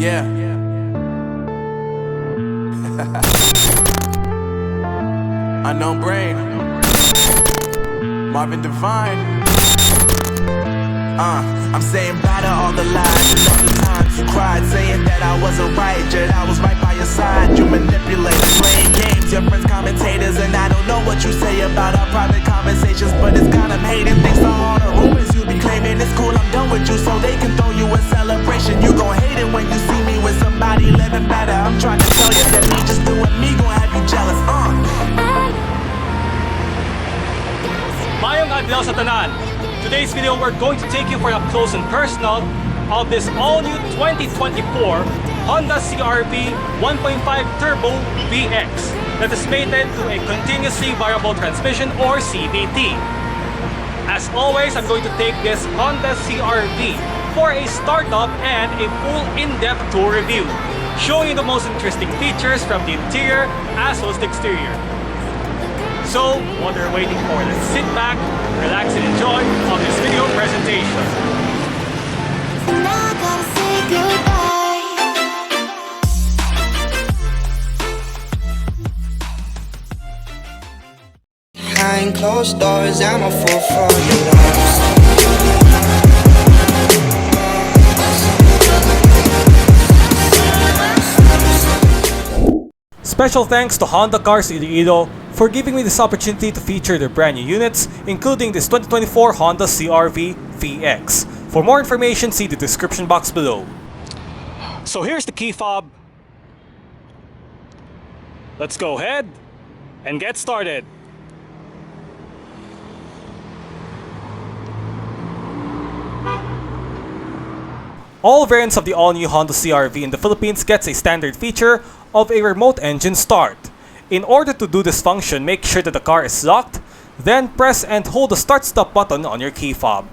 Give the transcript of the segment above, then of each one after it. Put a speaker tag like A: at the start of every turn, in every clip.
A: Yeah. Unknown Brain, Marvin Divine. I'm saying bye to all the lies and all the times you cried, saying that I wasn't right, yet I was right by your side. You manipulate, playing games, your friends commentators, and I don't know what you say about our private conversations, but it's got them hating. Thanks to all the rumors you be claiming. It's cool, I'm done with you, so they can throw you a celebration. You gon' hate it when you see me with somebody living better. I'm trying to tell you that me just doing me gon' have you jealous.
B: Maayung adlaw sa tanan. Today's video, we're going to take you for up close and personal of this all-new 2024 Honda CR-V 1.5 Turbo VX that is mated to a continuously variable transmission or CVT. As always, I'm going to take this Honda CR-V for a startup and a full in-depth tour review, showing you the most interesting features from the interior as well as the exterior. So, what are you waiting for? Let's sit back, relax, and enjoy on this video presentation.
C: Now I gotta say goodbye. Behind closed doors, I'm a fool for your love.
B: Special thanks to Honda Cars Iloilo for giving me this opportunity to feature their brand new units, including this 2024 Honda CR-V VX. For more information, see the description box below. So here's the key fob. Let's go ahead and get started. All variants of the all-new Honda CR-V in the Philippines gets a standard feature of a remote engine start. In order to do this function, make sure that the car is locked, then press and hold the start-stop button on your key fob.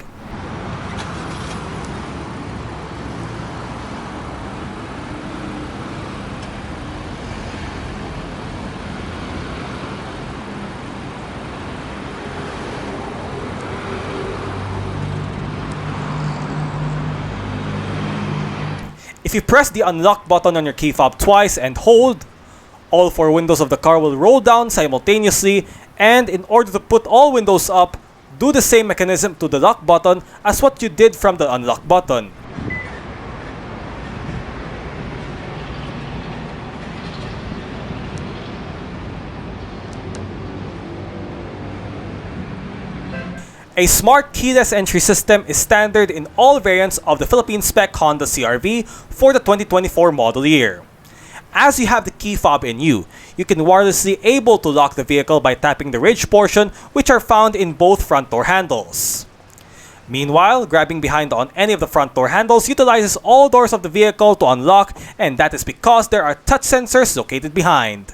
B: If you press the unlock button on your key fob twice and hold, all four windows of the car will roll down simultaneously, and in order to put all windows up, do the same mechanism to the lock button as what you did from the unlock button. A smart keyless entry system is standard in all variants of the Philippine spec Honda CR-V for the 2024 model year. As you have the key fob in you can wirelessly able to lock the vehicle by tapping the ridge portion, which are found in both front door handles. Meanwhile, grabbing behind on any of the front door handles utilizes all doors of the vehicle to unlock, and that is because there are touch sensors located behind.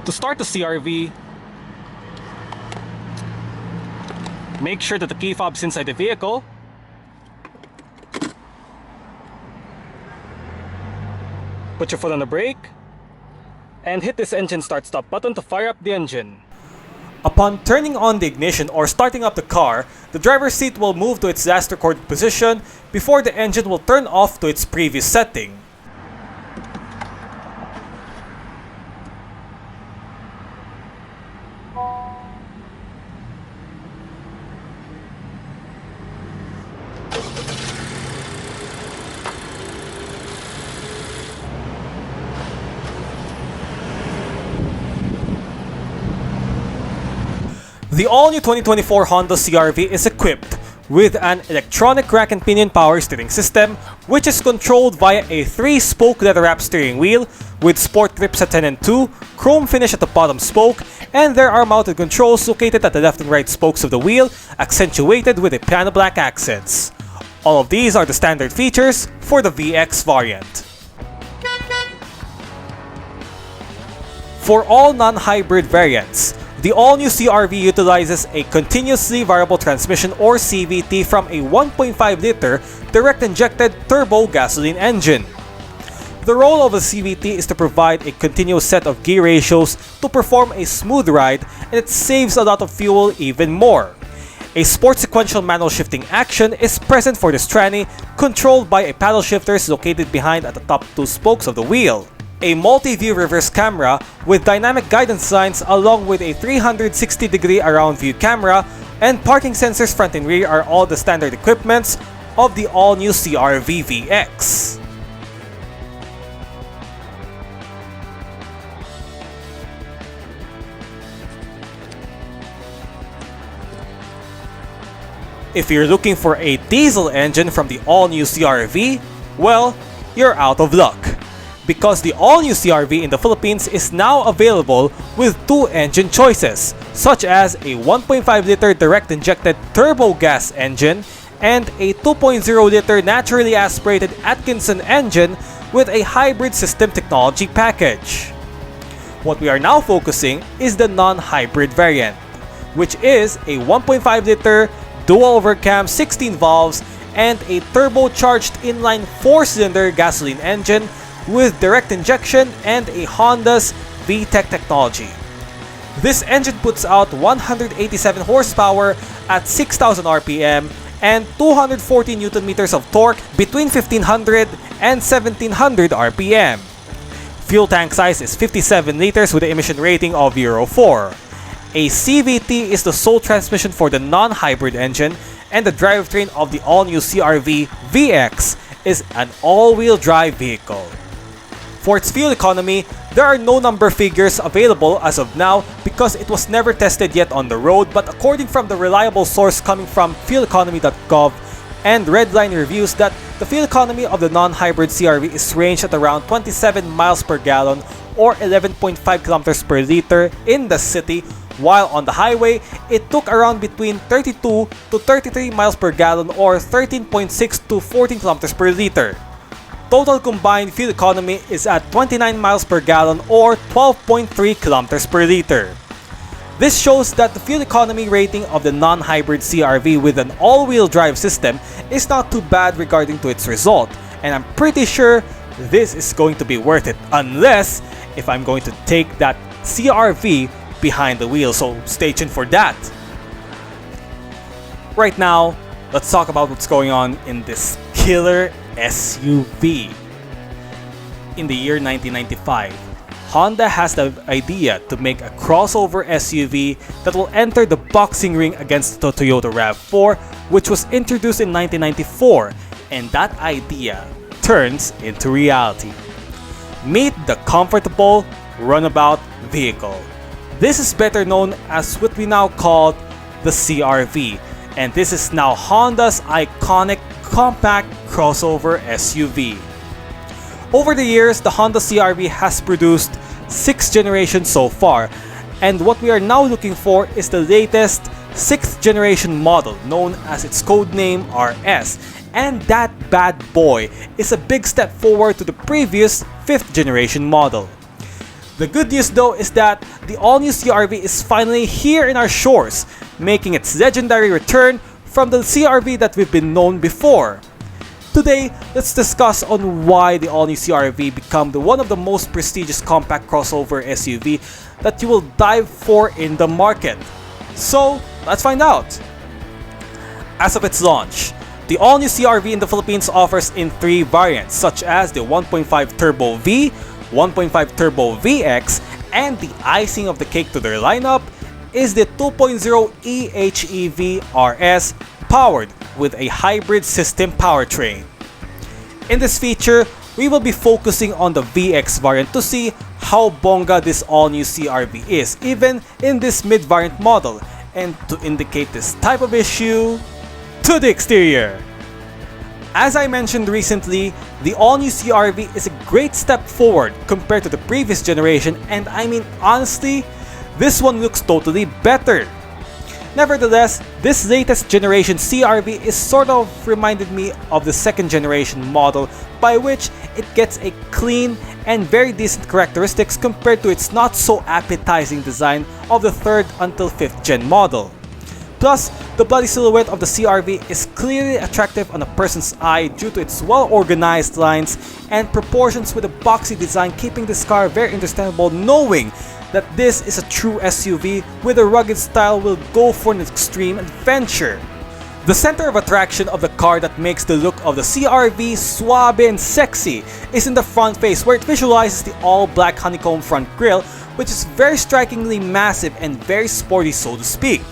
B: To start the CR-V, make sure that the key fob is inside the vehicle. Put your foot on the brake and hit this engine start-stop button to fire up the engine. Upon turning on the ignition or starting up the car, the driver's seat will move to its last recorded position before the engine will turn off to its previous setting. The all-new 2024 Honda CR-V is equipped with an electronic rack and pinion power steering system, which is controlled via a 3-spoke leather-wrapped steering wheel with sport grips at 10 and 2, chrome finish at the bottom spoke, and there are mounted controls located at the left and right spokes of the wheel, accentuated with a piano black accents. All of these are the standard features for the VX variant. For all non-hybrid variants, the all-new CR-V utilizes a continuously variable transmission or CVT from a 1.5-liter direct-injected turbo gasoline engine. The role of a CVT is to provide a continuous set of gear ratios to perform a smooth ride, and it saves a lot of fuel even more. A sport sequential manual shifting action is present for this tranny, controlled by a paddle shifters located behind at the top two spokes of the wheel. A multi-view reverse camera with dynamic guidance signs along with a 360-degree around view camera and parking sensors front and rear are all the standard equipments of the all-new CR-V VX. If you're looking for a diesel engine from the all-new CR-V, well, you're out of luck. Because the all-new CR-V in the Philippines is now available with two engine choices, such as a 1.5-liter direct-injected turbo gas engine and a 2.0-liter naturally aspirated Atkinson engine with a hybrid system technology package. What we are now focusing is the non-hybrid variant, which is a 1.5-liter dual overcam 16 valves and a turbocharged inline 4-cylinder gasoline engine with direct injection and a Honda's VTEC technology. This engine puts out 187 horsepower at 6,000 RPM and 240 Nm of torque between 1500 and 1700 RPM. Fuel tank size is 57 liters with an emission rating of Euro 4. A CVT is the sole transmission for the non-hybrid engine, and the drivetrain of the all-new CR-V VX is an all-wheel drive vehicle. For its fuel economy, there are no number figures available as of now because it was never tested yet on the road, but according from the reliable source coming from fueleconomy.gov and Redline reviews that the fuel economy of the non-hybrid CR-V is ranged at around 27 miles per gallon or 11.5 kilometers per liter in the city, while on the highway, it took around between 32 to 33 miles per gallon or 13.6 to 14 kilometers per liter. Total combined fuel economy is at 29 miles per gallon or 12.3 kilometers per liter. This shows that the fuel economy rating of the non-hybrid CR-V with an all-wheel drive system is not too bad regarding to its result, and I'm pretty sure this is going to be worth it unless if I'm going to take that CR-V behind the wheel, so stay tuned for that. Right now, let's talk about what's going on in this killer SUV. In the year 1995, Honda has the idea to make a crossover SUV that will enter the boxing ring against the Toyota RAV4, which was introduced in 1994, and that idea turns into reality. Meet the comfortable runabout vehicle. This is better known as what we now call the CR-V, and this is now Honda's iconic compact crossover SUV. Over the years, the Honda CR-V has produced 6 generations so far, and what we are now looking for is the latest 6th generation model known as its codename RS, and that bad boy is a big step forward to the previous 5th generation model. The good news though is that the all-new CR-V is finally here in our shores, making its legendary return from the CR-V that we've been known before. Today, let's discuss on why the all-new CR-V become one of the most prestigious compact crossover SUV that you will dive for in the market. So, let's find out. As of its launch, the all-new CR-V in the Philippines offers in 3 variants such as the 1.5 Turbo V, 1.5 Turbo VX, and the icing of the cake to their lineup is the 2.0 EHEV RS powered with a hybrid system powertrain. In this feature, we will be focusing on the VX variant to see how bonga this all-new CR-V is, even in this mid-variant model, and to indicate this type of issue, to the exterior. As I mentioned recently, the all-new CR-V is a great step forward compared to the previous generation, and I mean honestly, this one looks totally better. Nevertheless, this latest generation CRV is sort of reminded me of the second generation model, by which it gets a clean and very decent characteristics compared to its not so appetizing design of the 3rd until 5th gen model. Plus, the bloody silhouette of the CRV is clearly attractive on a person's eye due to its well-organized lines and proportions with a boxy design, keeping this car very understandable, knowing that this is a true SUV with a rugged style will go for an extreme adventure. The center of attraction of the car that makes the look of the CRV suave and sexy is in the front face, where it visualizes the all-black honeycomb front grille, which is very strikingly massive and very sporty, so to speak.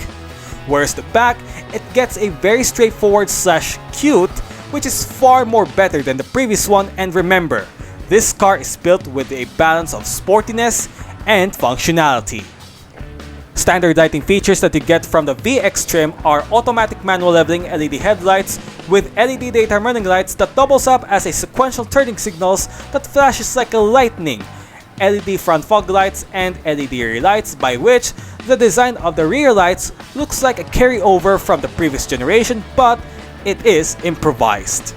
B: Whereas the back, it gets a very straightforward / cute, which is far more better than the previous one. And remember, this car is built with a balance of sportiness and functionality. Standard lighting features that you get from the VX trim are automatic manual leveling LED headlights with LED daytime running lights that doubles up as a sequential turning signals that flashes like a lightning, LED front fog lights, and LED rear lights, by which the design of the rear lights looks like a carryover from the previous generation, but it is improvised.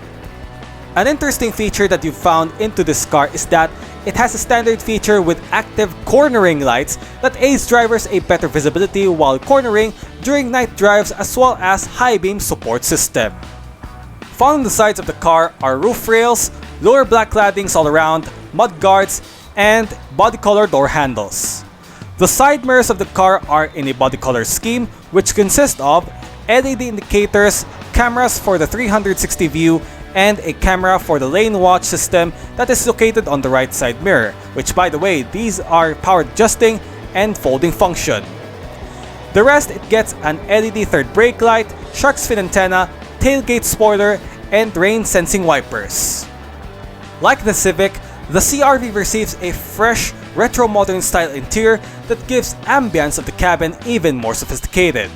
B: An interesting feature that you found into this car is that it has a standard feature with active cornering lights that aids drivers a better visibility while cornering during night drives, as well as high beam support system. Found on the sides of the car are roof rails, lower black claddings all around, mud guards, and body color door handles. The side mirrors of the car are in a body color scheme, which consists of LED indicators, cameras for the 360 view, and a camera for the lane watch system that is located on the right side mirror, which, by the way, these are power adjusting and folding function. The rest, it gets an LED third brake light, shark's fin antenna, tailgate spoiler, and rain sensing wipers. Like the Civic, the CRV receives a fresh, retro modern style interior that gives ambience of the cabin even more sophisticated.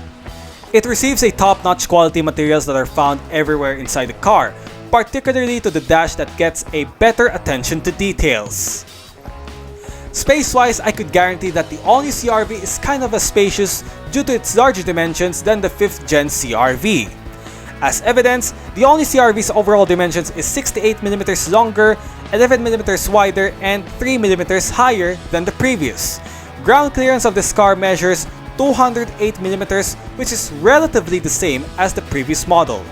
B: It receives a top-notch quality materials that are found everywhere inside the car, particularly to the dash that gets a better attention to details. Space-wise, I could guarantee that the all-new CRV is kind of spacious due to its larger dimensions than the 5th gen CRV. As evidence, the all-new CRV's overall dimensions is 68mm longer, 11mm wider, and 3mm higher than the previous. Ground clearance of this car measures 208mm, which is relatively the same as the previous model.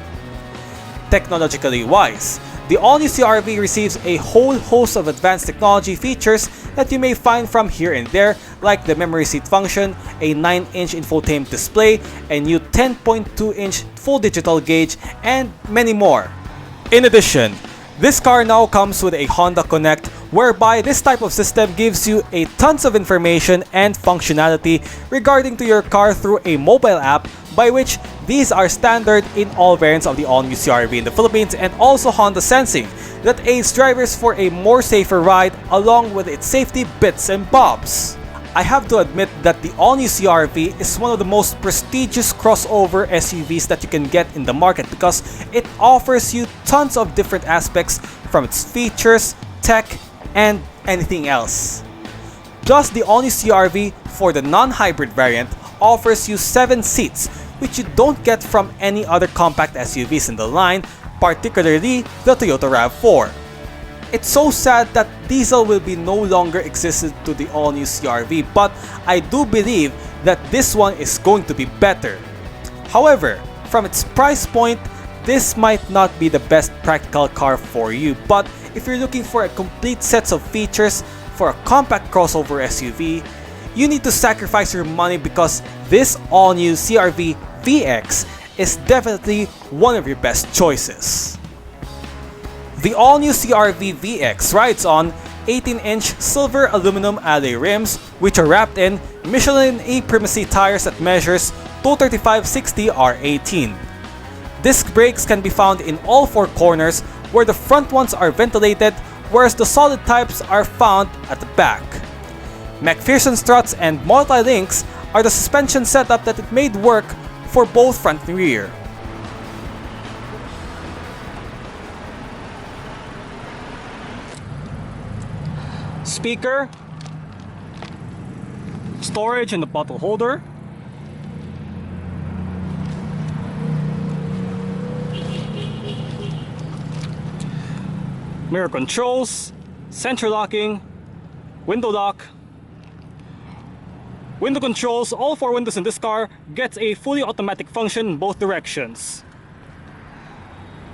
B: Technologically wise, the all-new CRV receives a whole host of advanced technology features that you may find from here and there, like the memory seat function, a 9-inch infotainment display, a new 10.2-inch full digital gauge, and many more. In addition, this car now comes with a Honda Connect, whereby this type of system gives you a tons of information and functionality regarding to your car through a mobile app, by which these are standard in all variants of the all-new CRV in the Philippines, and also Honda Sensing that aids drivers for a more safer ride along with its safety bits and bobs. I have to admit that the all-new CRV is one of the most prestigious crossover SUVs that you can get in the market because it offers you tons of different aspects from its features, tech, and anything else. Plus, the all-new CRV for the non-hybrid variant offers you 7 seats, which you don't get from any other compact SUVs in the line, particularly the Toyota RAV4. It's so sad that diesel will be no longer existed to the all-new CRV, but I do believe that this one is going to be better. However, from its price point, this might not be the best practical car for you, but if you're looking for a complete set of features for a compact crossover SUV, you need to sacrifice your money because this all-new CRV VX is definitely one of your best choices. The all-new CRV VX rides on 18-inch silver aluminum alloy rims, which are wrapped in Michelin A-Primacy tires that measures 235/60 R18. Disc brakes can be found in all 4 corners, where the front ones are ventilated, whereas the solid types are found at the back. McPherson struts and multi-links are the suspension setup that it made work for both front and rear. Speaker, storage in the bottle holder, mirror controls, central locking, window lock, window controls. All four windows in this car gets a fully automatic function in both directions.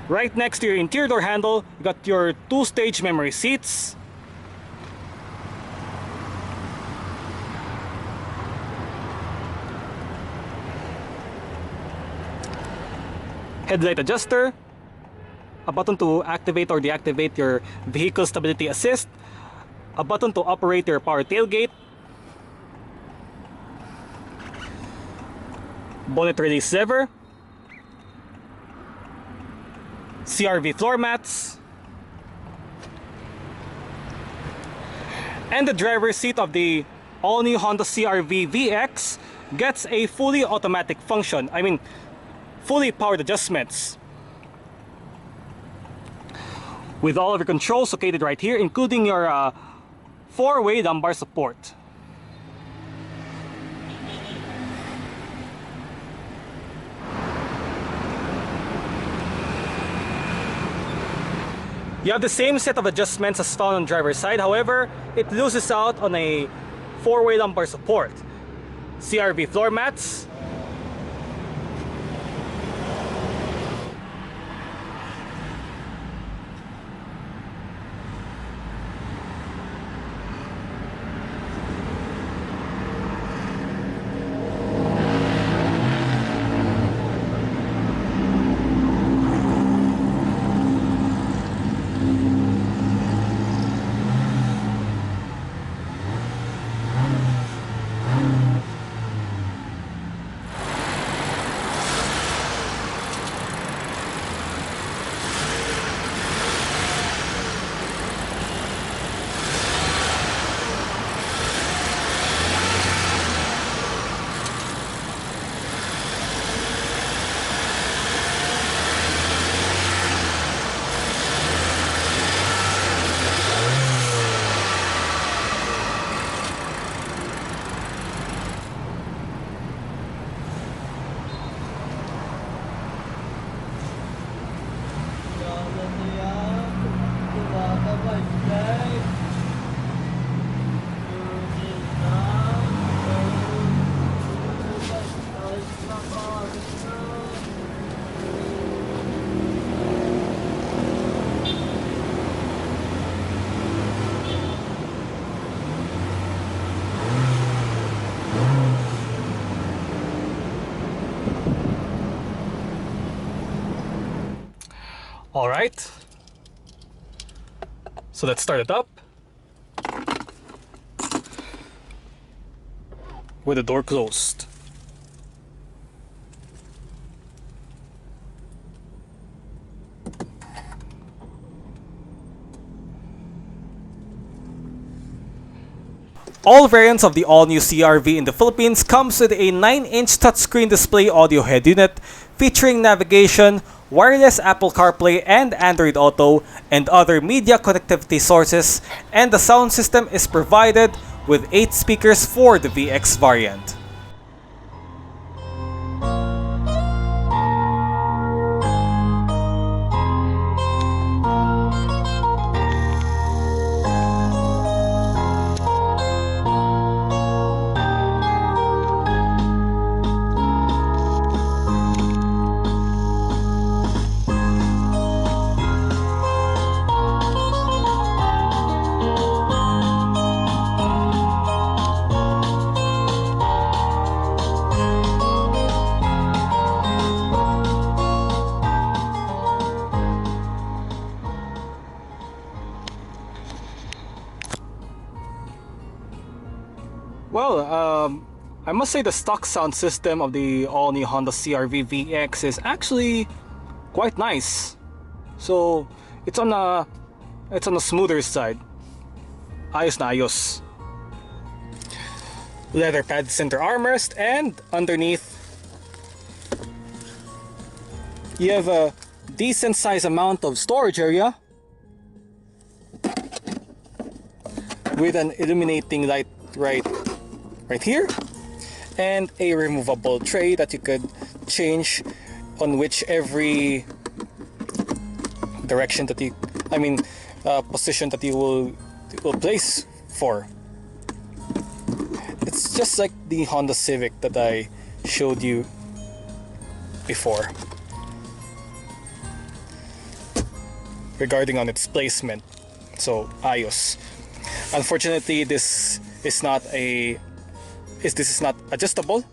B: Right next to your interior door handle, you got your 2-stage memory seats. Headlight adjuster, a button to activate or deactivate your vehicle stability assist, a button to operate your power tailgate, bonnet release lever, CRV floor mats, and the driver's seat of the all-new Honda CR-V VX gets a fully automatic function. I mean, fully powered adjustments. With all of your controls located right here, including your 4-way lumbar support. You have the same set of adjustments as found on driver's side, however, it loses out on a 4-way lumbar support. CRV floor mats, Alright, so let's start it up with the door closed. All variants of the all-new CR-V in the Philippines comes with a 9-inch touchscreen display audio head unit featuring navigation, wireless Apple CarPlay and Android Auto, and other media connectivity sources, and the sound system is provided with 8 speakers for the VX variant. Well, I must say the stock sound system of the all-new Honda CR-V VX is actually quite nice. So it's on a smoother side. Ayos na ayos. Leather pad center armrest, and underneath you have a decent size amount of storage area with an illuminating light right here, and a removable tray that you could change on which every direction that position that you will place for. It's just like the Honda Civic that I showed you before regarding on its placement. So ayos. Unfortunately, this is not adjustable.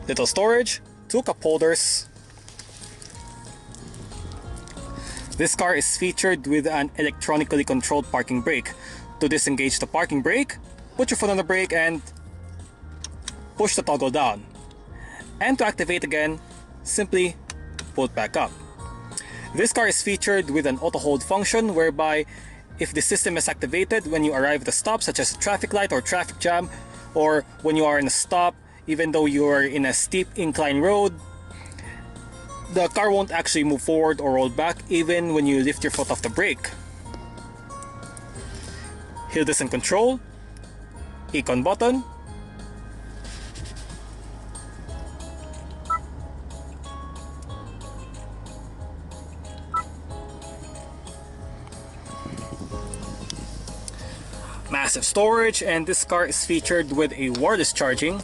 B: Little storage, 2 cup holders. This car is featured with an electronically controlled parking brake. To disengage the parking brake, put your foot on the brake and push the toggle down. And to activate again, simply pull it back up. This car is featured with an auto hold function whereby if the system is activated when you arrive at a stop such as a traffic light or traffic jam, or when you are in a stop even though you are in a steep incline road, the car won't actually move forward or roll back even when you lift your foot off the brake. Hill descent control, econ button, massive storage, and this car is featured with a wireless charging.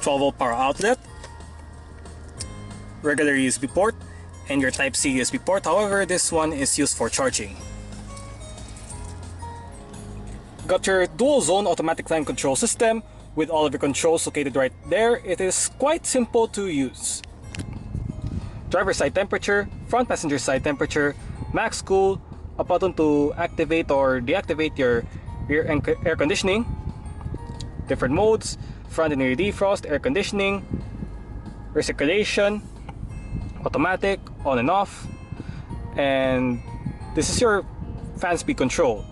B: .12V power outlet, regular USB port, and your Type-C USB port. However, this one is used for charging. Got your dual zone automatic climate control system with all of your controls located right there. It is quite simple to use. Driver side temperature, front passenger side temperature, max cool, a button to activate or deactivate your rear air conditioning, different modes, front and rear defrost, air conditioning, recirculation, automatic, on and off, and this is your fan speed control.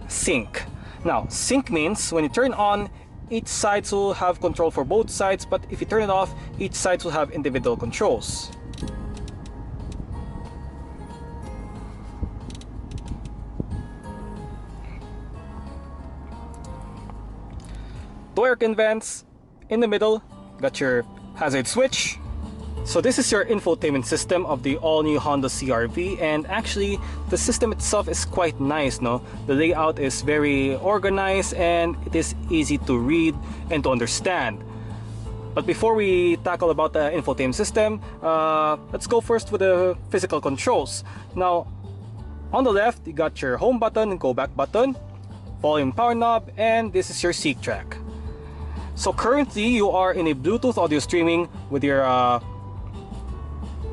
B: Sync. Now, sync means when you turn on, each side will have control for both sides, but if you turn it off, each side will have individual controls. Two air vents. In the middle, got your hazard switch. So this is your infotainment system of the all-new Honda CR-V, and actually the system itself is quite nice, no? The layout is very organized and it is easy to read and to understand. But before we tackle about the infotainment system, let's go first with the physical controls. Now, on the left, you got your home button and go back button, volume power knob, and this is your seek track. So currently you are in a Bluetooth audio streaming with your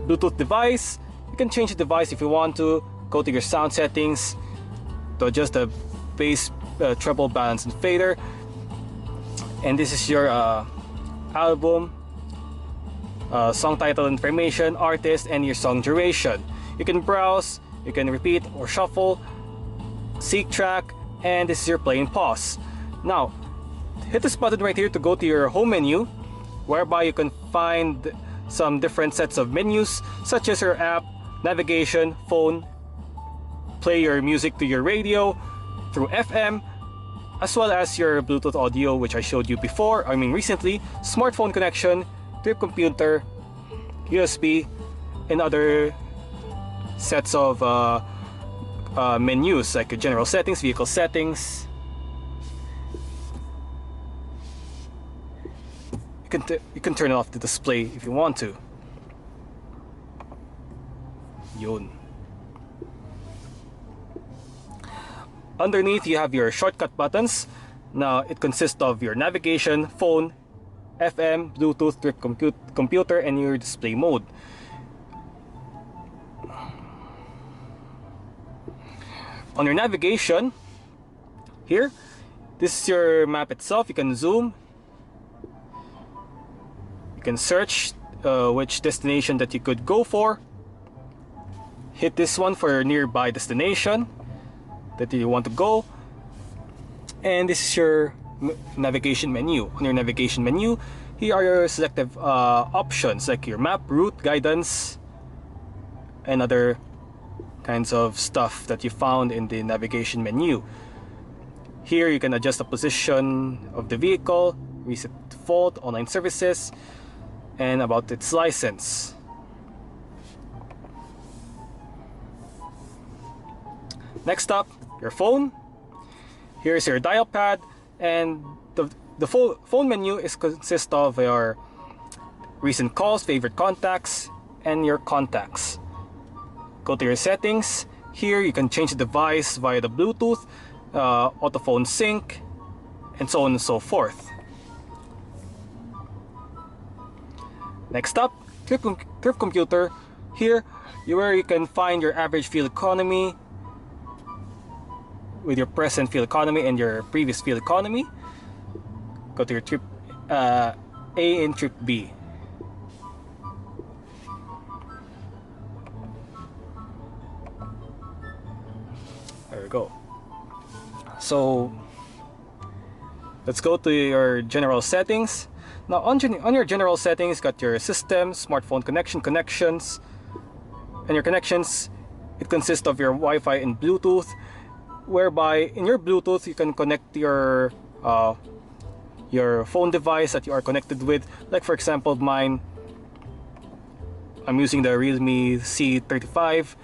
B: Bluetooth device. You can change the device if you want to. Go to your sound settings to adjust the bass, treble, balance, and fader. And this is your album, song title information, artist, and your song duration. You can browse, you can repeat or shuffle, seek track, and this is your play and pause. Now, hit this button right here to go to your home menu, whereby you can find some different sets of menus such as your app, navigation, phone, play your music to your radio through FM, as well as your Bluetooth audio, which I showed you before, recently, smartphone connection, to your computer, USB, and other sets of menus like your general settings, vehicle settings. You can turn off the display if you want to. Yun. Underneath you have your shortcut buttons. Now it consists of your navigation, phone, FM, Bluetooth, your computer, and your display mode. On your navigation, here, this is your map itself. You can zoom. You can search which destination that you could go for. Hit this one for your nearby destination that you want to go. And this is your navigation menu. On your navigation menu, here are your selective options like your map, route, guidance, and other kinds of stuff that you found in the navigation menu. Here you can adjust the position of the vehicle, reset default, online services, and about its license. Next up, your phone. Here's your dial pad, and the phone menu consists of your recent calls, favorite contacts, and your contacts. Go to your settings. Here you can change the device via the Bluetooth, autophone sync, and so on and so forth. Next up, Trip Computer. Here, where you can find your average fuel economy with your present fuel economy and your previous fuel economy. Go to your trip A and trip B. There we go. So let's go to your general settings. Now on your general settings, got your system, smartphone connections, and your connections, it consists of your Wi-Fi and Bluetooth, whereby in your Bluetooth you can connect your phone device that you are connected with. Like for example, mine, I'm using the Realme C35,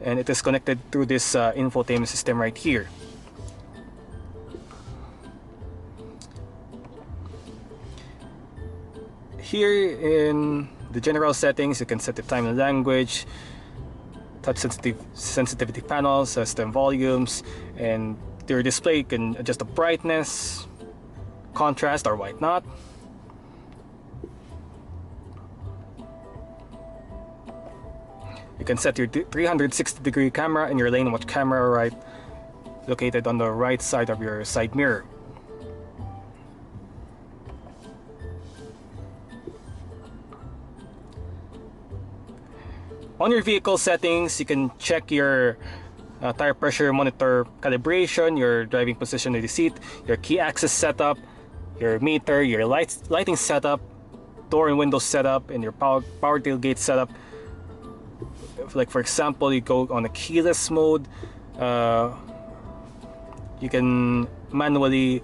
B: and it is connected through this infotainment system right here. Here in the general settings, you can set the time and language, touch sensitivity panels, system volumes, and your display you can adjust the brightness, contrast, or whatnot. You can set your 360-degree camera and your lane watch camera located on the right side of your side mirror. On your vehicle settings, you can check your tire pressure monitor calibration, your driving position of the seat, your key access setup, your meter, your lighting setup, door and window setup, and your power tailgate setup. Like for example, you go on a keyless mode, you can manually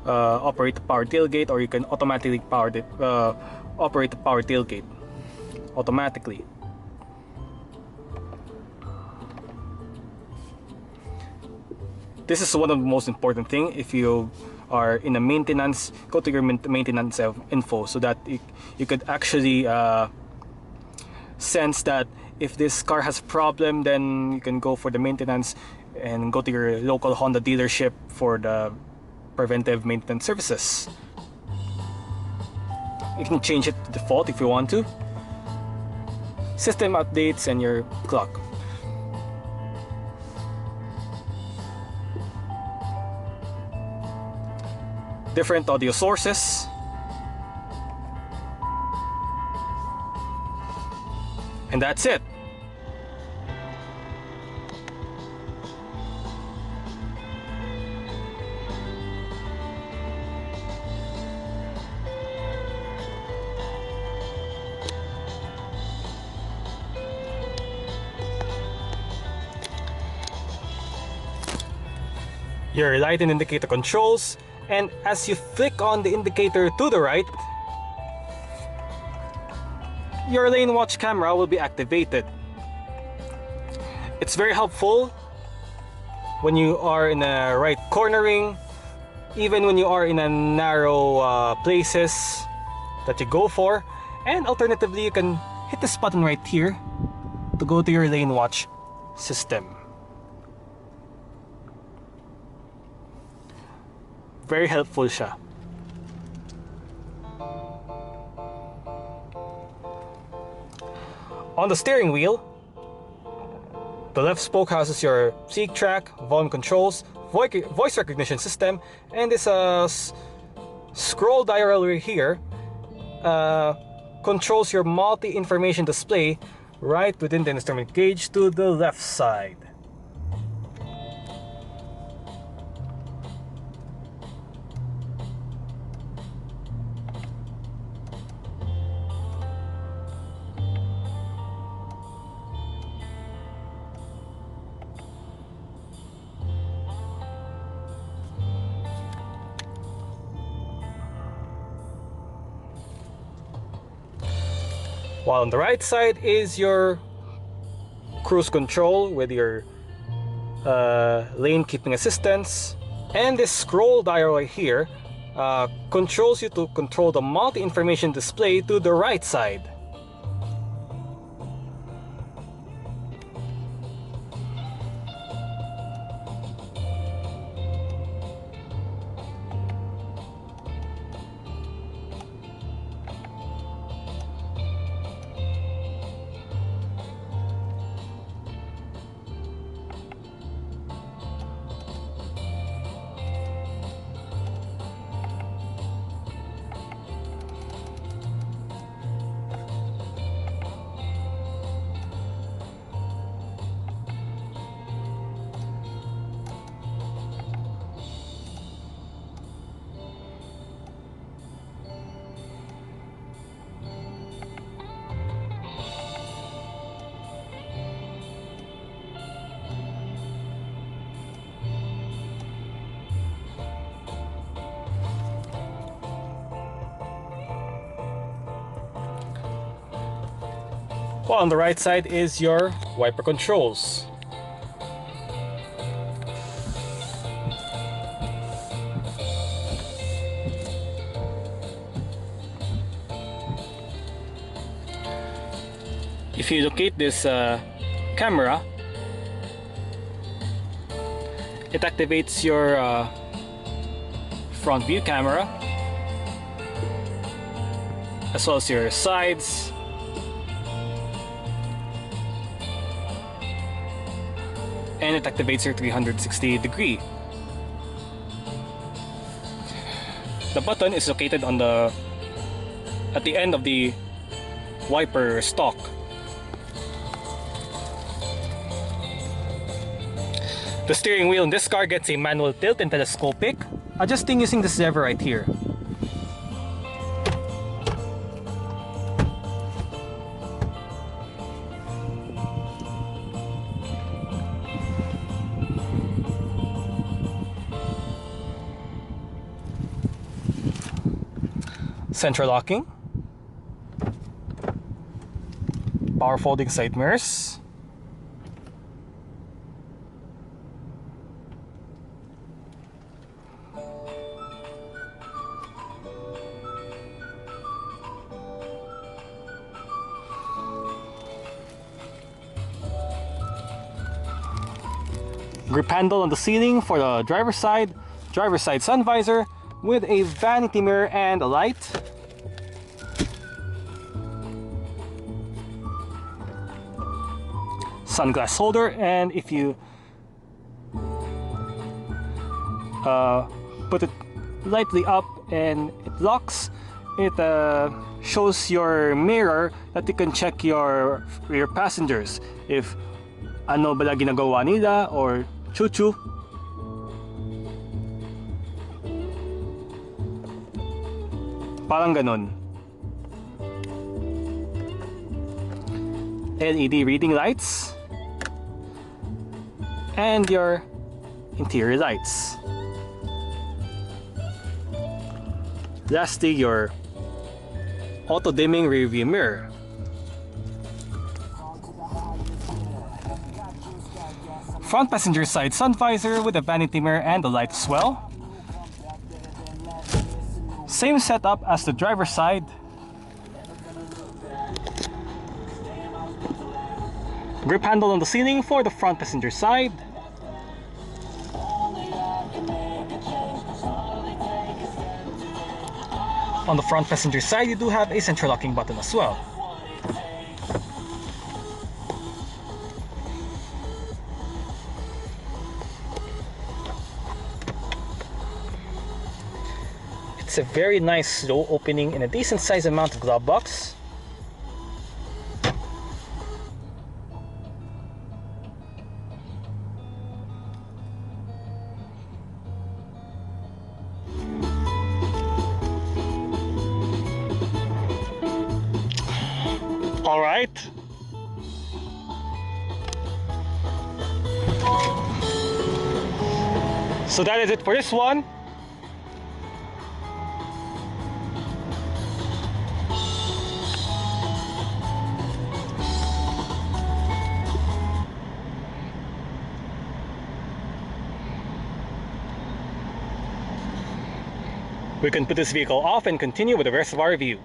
B: operate the power tailgate, or you can automatically operate the power tailgate automatically. This is one of the most important thing. If you are in a maintenance, go to your maintenance info, so that you could actually sense that if this car has a problem, then you can go for the maintenance and go to your local Honda dealership for the preventive maintenance services. You can change it to default if you want to. System updates and your clock. Different audio sources. And that's it. Your light and indicator controls, and as you flick on the indicator to the right, your lane watch camera will be activated. It's very helpful when you are in a right cornering, even when you are in a narrow places that you go for, and alternatively you can hit this button right here to go to your lane watch system. Very helpful siya. On the steering wheel, the left spoke houses your seat track, volume controls, voice recognition system, and this scroll dial right here controls your multi-information display right within the instrument gauge to the left side. While on the right side is your cruise control with your lane keeping assistance, and this scroll dial right here controls you to control the multi-information display to the right side. While on the right side is your wiper controls. If you locate this camera, it activates your front view camera, as well as your sides, and it activates your 360 degree. The button is located on at the end of the wiper stalk. The steering wheel in this car gets a manual tilt and telescopic, adjusting using this lever right here. Central locking, power folding side mirrors, grip handle on the ceiling for the driver's side sun visor with a vanity mirror and a light. Sunglass holder, and if you put it lightly up and it locks, it shows your mirror that you can check your passengers if ano ba ginagawa nila or chuchu. Parang ganon. LED reading lights and your interior lights. Lastly, your auto dimming rear view mirror. Front passenger side sun visor with a vanity mirror and a light as well. Same setup as the driver's side. Grip handle on the ceiling for the front passenger side. On the front passenger side, you do have a central locking button as well. It's a very nice slow opening and a decent size amount of glove box. All right. So that is it for this one. We can put this vehicle off and continue with the rest of our review.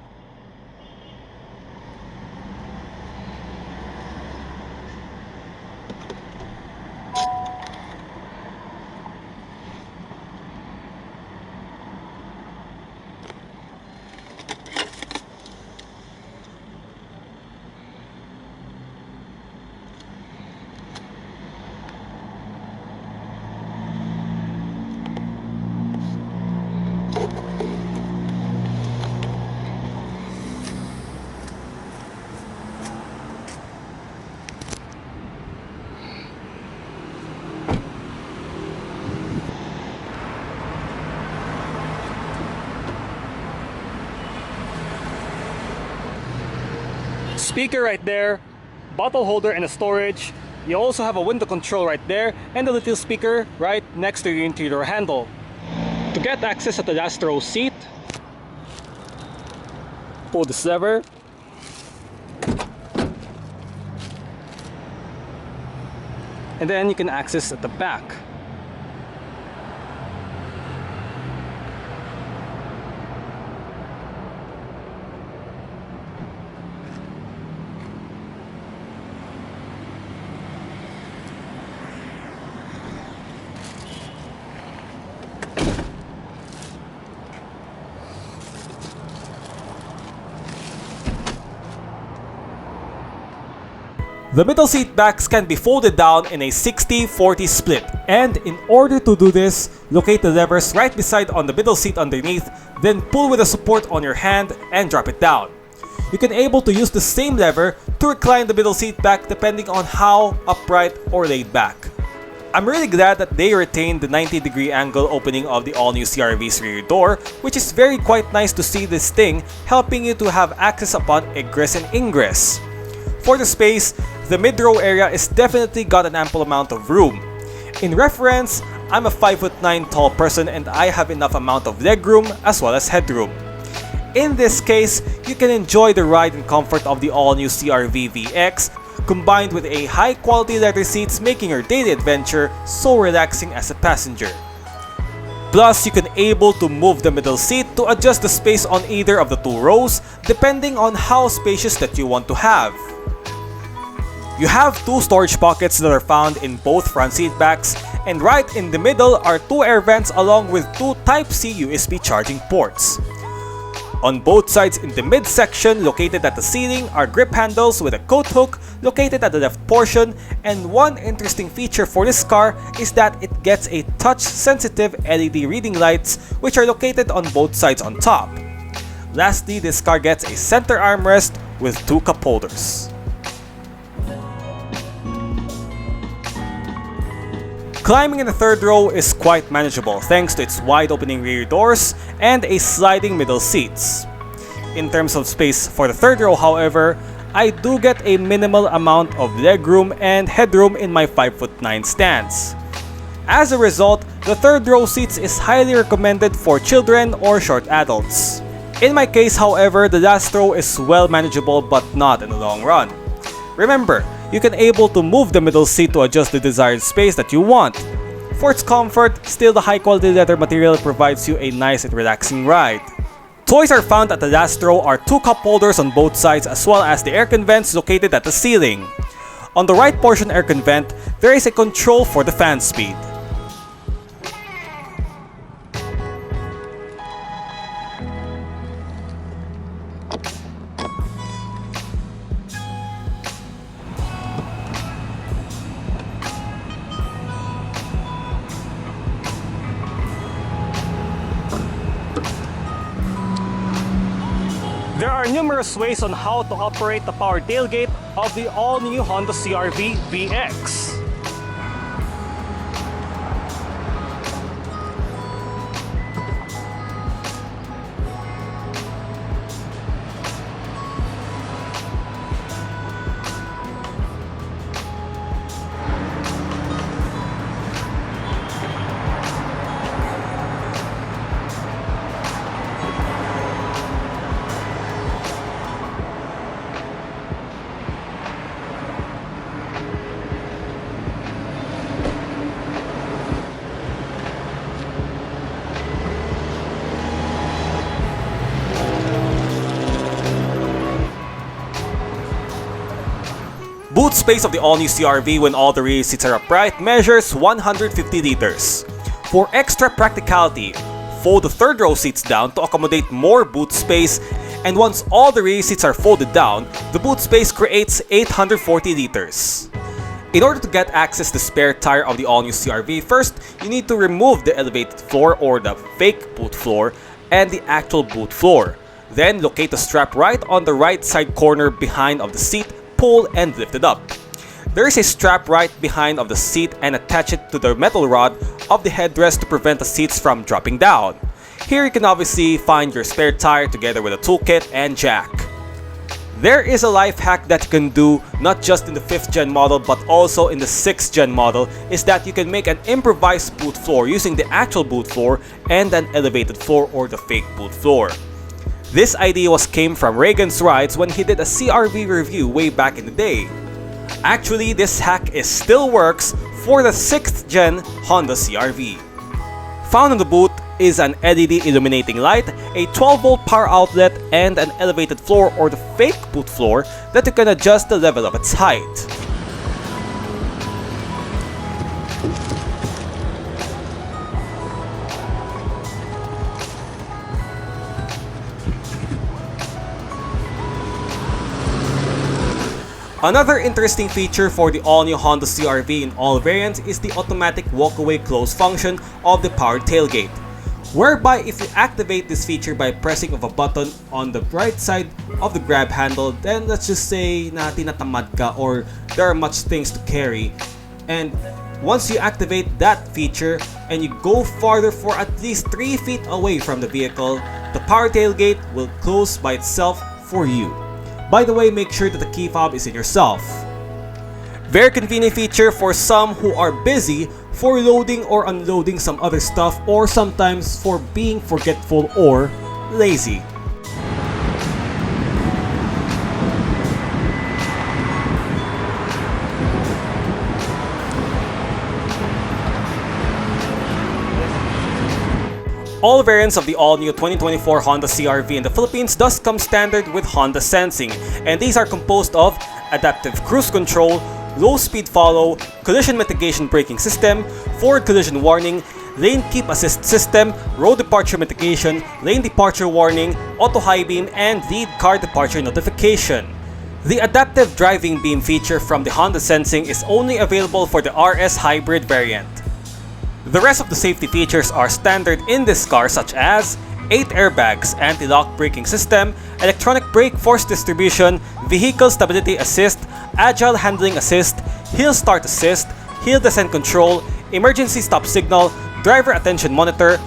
B: Speaker right there, bottle holder and a storage. You also have a window control right there and a little speaker right next to your interior handle. To get access at the last row seat, pull this lever. And then you can access at the back. The middle seat backs can be folded down in a 60-40 split, and in order to do this, locate the levers right beside on the middle seat underneath, then pull with a support on your hand and drop it down. You can able to use the same lever to recline the middle seat back depending on how upright or laid back. I'm really glad that they retained the 90-degree angle opening of the all-new CR-V's rear door, which is very quite nice to see this thing helping you to have access upon egress and ingress. For the space, the mid-row area is definitely got an ample amount of room. In reference, I'm a 5'9" tall person and I have enough amount of legroom as well as headroom. In this case, you can enjoy the ride and comfort of the all-new CR-V VX, combined with a high-quality leather seats making your daily adventure so relaxing as a passenger. Plus, you can able to move the middle seat to adjust the space on either of the two rows depending on how spacious that you want to have. You have two storage pockets that are found in both front seat backs, and right in the middle are two air vents along with two Type-C USB charging ports. On both sides in the midsection located at the ceiling are grip handles with a coat hook located at the left portion, and one interesting feature for this car is that it gets a touch-sensitive LED reading lights which are located on both sides on top. Lastly, this car gets a center armrest with two cup holders. Climbing in the third row is quite manageable thanks to its wide opening rear doors and a sliding middle seats. In terms of space for the third row, however, I do get a minimal amount of legroom and headroom in my 5'9" stance. As a result, the third row seats is highly recommended for children or short adults. In my case, however, the last row is well manageable but not in the long run. Remember, you can able to move the middle seat to adjust the desired space that you want. For its comfort, still the high quality leather material provides you a nice and relaxing ride. Toys are found at the last row are two cup holders on both sides as well as the aircon vents located at the ceiling. On the right portion aircon vent, there is a control for the fan speed. There are numerous ways on how to operate the power tailgate of the all-new Honda CR-V VX. space of the all-new CR-V when all the rear seats are upright measures 150 liters. For extra practicality, fold the third row seats down to accommodate more boot space, and once all the rear seats are folded down, the boot space creates 840 liters. In order to get access to the spare tire of the all-new CR-V, first, you need to remove the elevated floor or the fake boot floor and the actual boot floor. Then locate the strap right on the right side corner behind of the seat, pull and lift it up. There is a strap right behind of the seat and attach it to the metal rod of the headrest to prevent the seats from dropping down. Here you can obviously find your spare tire together with a toolkit and jack. There is a life hack that you can do not just in the 5th gen model but also in the 6th gen model, is that you can make an improvised boot floor using the actual boot floor and an elevated floor or the fake boot floor. This idea came from Reagan's Rides when he did a CR-V review way back in the day. Actually, this hack still works for the 6th gen Honda CR-V. Found on the boot is an LED illuminating light, a 12-volt power outlet, and an elevated floor or the fake boot floor that you can adjust the level of its height. Another interesting feature for the all-new Honda CR-V in all variants is the automatic walk-away close function of the powered tailgate, whereby if you activate this feature by pressing of a button on the right side of the grab handle, then let's just say na tinatamad ka or there are much things to carry, and once you activate that feature and you go farther for at least 3 feet away from the vehicle, the power tailgate will close by itself for you. By the way, make sure that the key fob is in yourself. Very convenient feature for some who are busy for loading or unloading some other stuff, or sometimes for being forgetful or lazy. All variants of the all-new 2024 Honda CR-V in the Philippines does come standard with Honda Sensing, and these are composed of adaptive cruise control, low speed follow, collision mitigation braking system, forward collision warning, lane keep assist system, road departure mitigation, lane departure warning, auto high beam, and lead car departure notification. The adaptive driving beam feature from the Honda Sensing is only available for the RS Hybrid variant. The rest of the safety features are standard in this car, such as 8 airbags, anti-lock braking system, electronic brake force distribution, vehicle stability assist, agile handling assist, hill start assist, hill descent control, emergency stop signal, driver attention monitor,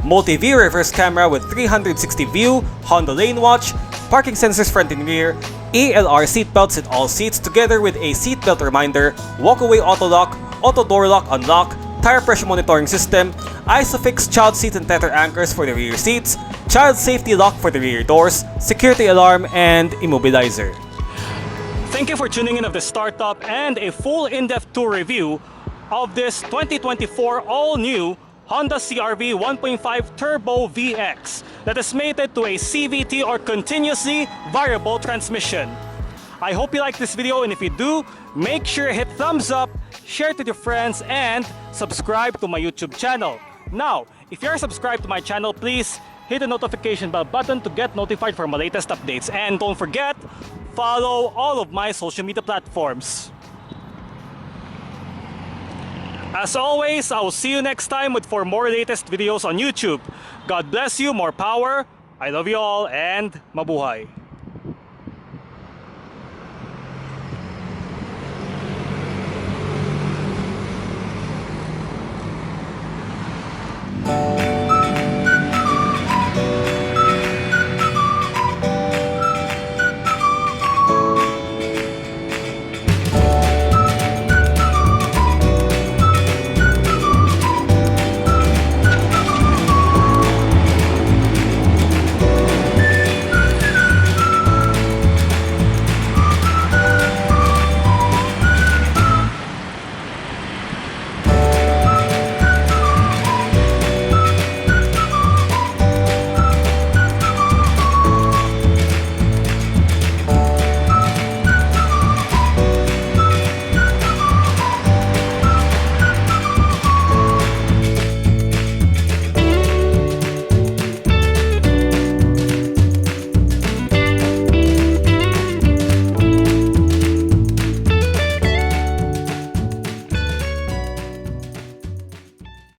B: multi-view reverse camera with 360 view, Honda lane watch, parking sensors front and rear, ELR seatbelts in all seats together with a seatbelt reminder, walkaway auto lock, auto door lock unlock, tire pressure monitoring system, ISOFIX child seat and tether anchors for the rear seats, child safety lock for the rear doors, security alarm, and immobilizer. Thank you for tuning in of the startup and a full in-depth tour review of this 2024 all-new Honda CR-V 1.5 Turbo VX that is mated to a CVT or continuously variable transmission. I hope you like this video, and if you do, make sure to hit thumbs up, share it with your friends, and subscribe to my YouTube channel. Now, if you're subscribed to my channel, please hit the notification bell button to get notified for my latest updates. And don't forget, follow all of my social media platforms. As always, I will see you next time with more latest videos on YouTube. God bless you, more power, I love you all, and mabuhay.